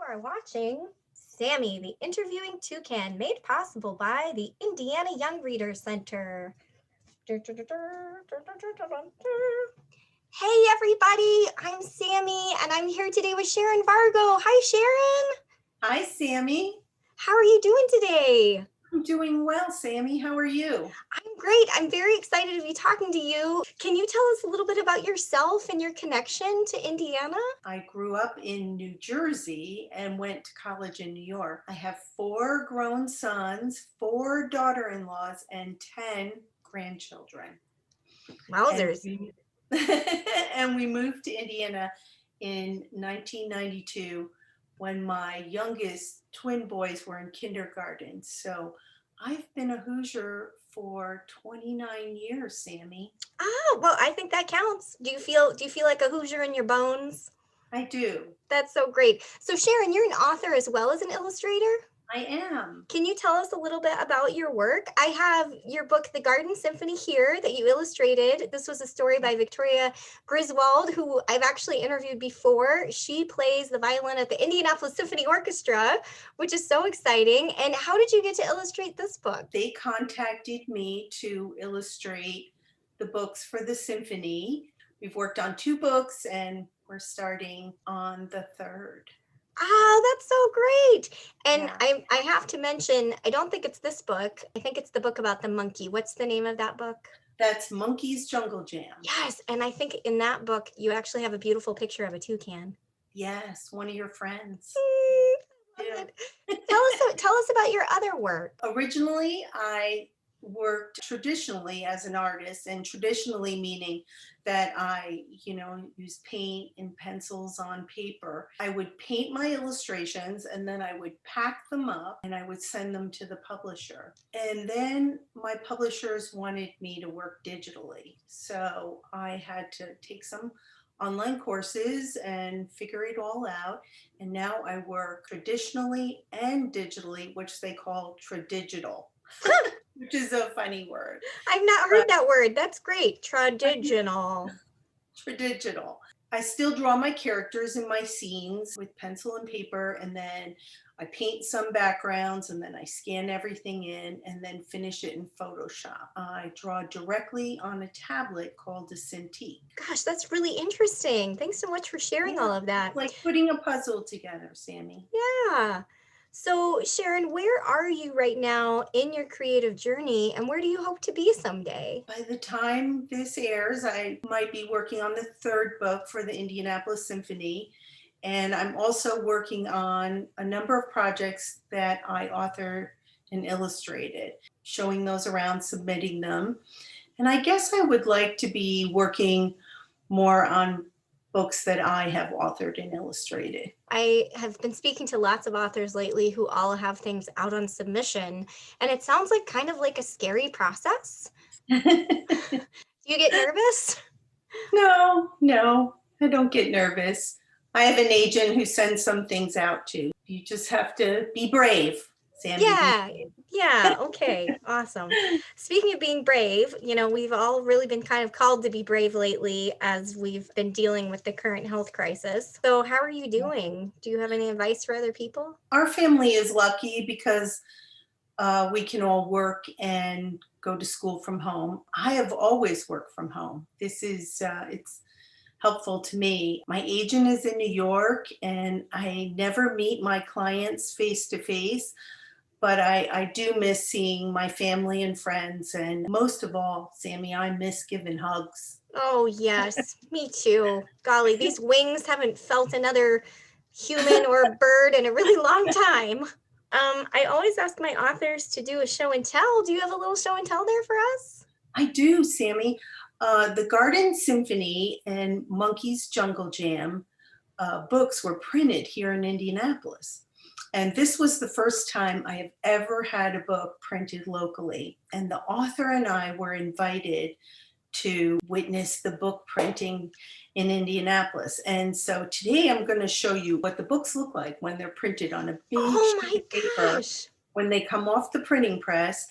are watching Sammy, the Interviewing Toucan, made possible by the Indiana Young Readers Center. Hey, everybody, I'm Sammy, and I'm here today with Sharon Vargo. Hi, Sharon. Hi, Sammy. How are you doing today? I'm doing well, Sammy. How are you? I'm great. I'm very excited to be talking to you. Can you tell us a little bit about yourself and your connection to Indiana? I grew up in New Jersey and went to college in New York. I have 4 grown sons, 4 daughter-in-laws, and 10 grandchildren. And Wowzers. we, and we moved to Indiana in 1992 when my youngest twin boys were in kindergarten. So I've been a Hoosier for 29 years, Sammy. Oh, well, I think that counts. Do you feel like a Hoosier in your bones? I do. That's so great. So Sharon, you're an author as well as an illustrator. I am. Can you tell us a little bit about your work? I have your book, The Garden Symphony, here that you illustrated. This was a story by Victoria Griswold, who I've actually interviewed before. She plays the violin at the Indianapolis Symphony Orchestra, which is so exciting. And how did you get to illustrate this book? They contacted me to illustrate the books for the symphony. We've worked on 2 books and we're starting on the 3rd. Oh, that's so great. And Yeah. I have to mention, I don't think it's this book. I think it's the book about the monkey. What's the name of that book? That's Monkey's Jungle Jam. Yes, and I think in that book you actually have a beautiful picture of a toucan. Yes, one of your friends. I Yeah. love it. Tell us about your other work. Originally, I worked traditionally as an artist, and traditionally meaning that I, use paint and pencils on paper. I would paint my illustrations and then I would pack them up and I would send them to the publisher. And then my publishers wanted me to work digitally. So I had to take some online courses and figure it all out. And now I work traditionally and digitally, which they call tradigital, which is a funny word. I've not heard that word. That's great. Traditional. Tradigital. I still draw my characters in my scenes with pencil and paper, and then I paint some backgrounds, and then I scan everything in, and then finish it in Photoshop. I draw directly on a tablet called a Cintiq. Gosh, that's really interesting. Thanks so much for sharing all Yeah, of that. like putting a puzzle together, Sammy. Yeah. So, Sharon, where are you right now in your creative journey and where do you hope to be someday? By the time this airs, I might be working on the 3rd book for the Indianapolis Symphony. And I'm also working on a number of projects that I authored and illustrated, showing those around, submitting them. And I guess I would like to be working more on books that I have authored and illustrated. I have been speaking to lots of authors lately who all have things out on submission, and it sounds like kind of like a scary process. Do you get nervous? No, I don't get nervous. I have an agent who sends some things out too. You just have to be brave, Sammy. Yeah, yeah, okay, awesome. Speaking of being brave, we've all really been kind of called to be brave lately as we've been dealing with the current health crisis. So, how are you doing? Do you have any advice for other people? Our family is lucky because we can all work and go to school from home. I have always worked from home. This is, it's helpful to me. My agent is in New York and I never meet my clients face to face, but I do miss seeing my family and friends. And most of all, Sammy, I miss giving hugs. Oh, yes, me too. Golly, these wings haven't felt another human or bird in a really long time. I always ask my authors to do a show and tell. Do you have a little show and tell there for us? I do, Sammy. The Garden Symphony and Monkey's Jungle Jam books were printed here in Indianapolis. And this was the first time I have ever had a book printed locally. And the author and I were invited to witness the book printing in Indianapolis. And so today I'm going to show you what the books look like when they're printed on a big Oh sheet my of paper, gosh. when they come off the printing press.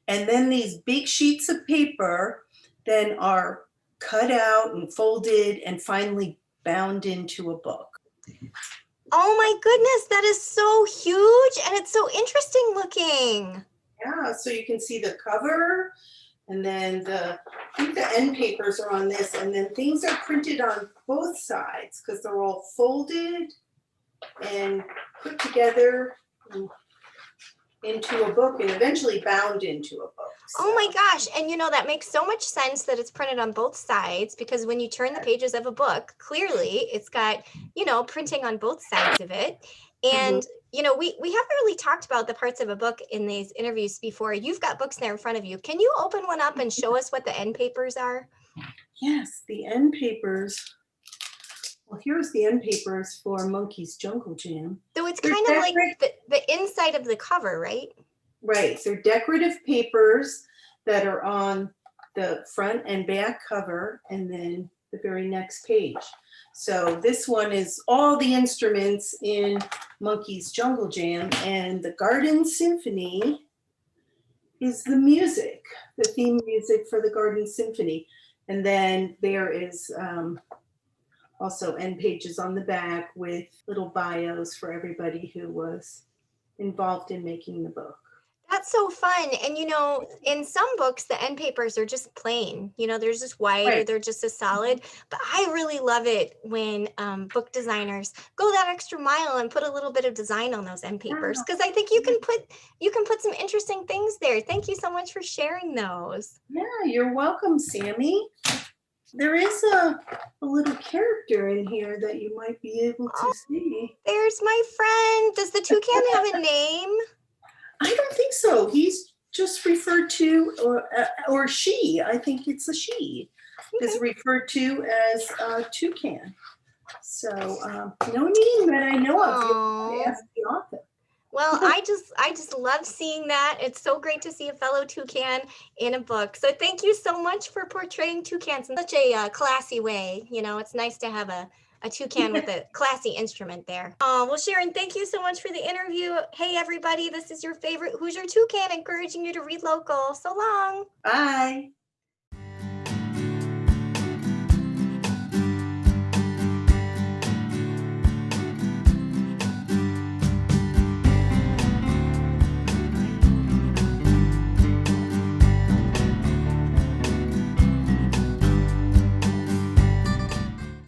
And then these big sheets of paper then are cut out and folded and finally bound into a book. Oh my goodness, that is so huge and it's so interesting looking. Yeah, so you can see the cover, and then I think the end papers are on this, and then things are printed on both sides because they're all folded and put together into a book and eventually bound into a book. Oh my So, gosh. And that makes so much sense that it's printed on both sides because when you turn the pages of a book, clearly it's got, printing on both sides of it. mhm. And, we haven't really talked about the parts of a book in these interviews before. You've got books there in front of you. Can you open one up and show us what the end papers are? Yes, the end papers. Well, here's the end papers for Monkey's Jungle Jam. So it's They're kind of like decorative, the inside of the cover, right? right? They're decorative papers that are on the front and back cover, and then the very next page. So this one is all the instruments in Monkey's Jungle Jam, and the Garden Symphony is the music, the theme music for the Garden Symphony. And then there is also end pages on the back with little bios for everybody who was involved in making the book. That's so fun. And in some books, the end papers are just plain, they're just white or Right. they're just a solid. But I really love it when book designers go that extra mile and put a little bit of design on those end papers because I think you can put some interesting things there. Thank you so much for sharing those. Yeah, you're welcome, Sammy. There is a little character in here that you might be able Oh, to see. there's my friend. Does the toucan have a name? I don't think so. He's just referred to, or she, I think it's a she, is Okay. referred to as toucan. So no name that I know of. You'll have to Aw. ask the author. Well, I just love seeing that. It's so great to see a fellow toucan in a book. So thank you so much for portraying toucans in such a classy way. It's nice to have a toucan with a classy instrument there. Oh, well, Sharon, thank you so much for the interview. Hey, everybody, this is your favorite Hoosier Toucan encouraging you to read local. So long. Bye.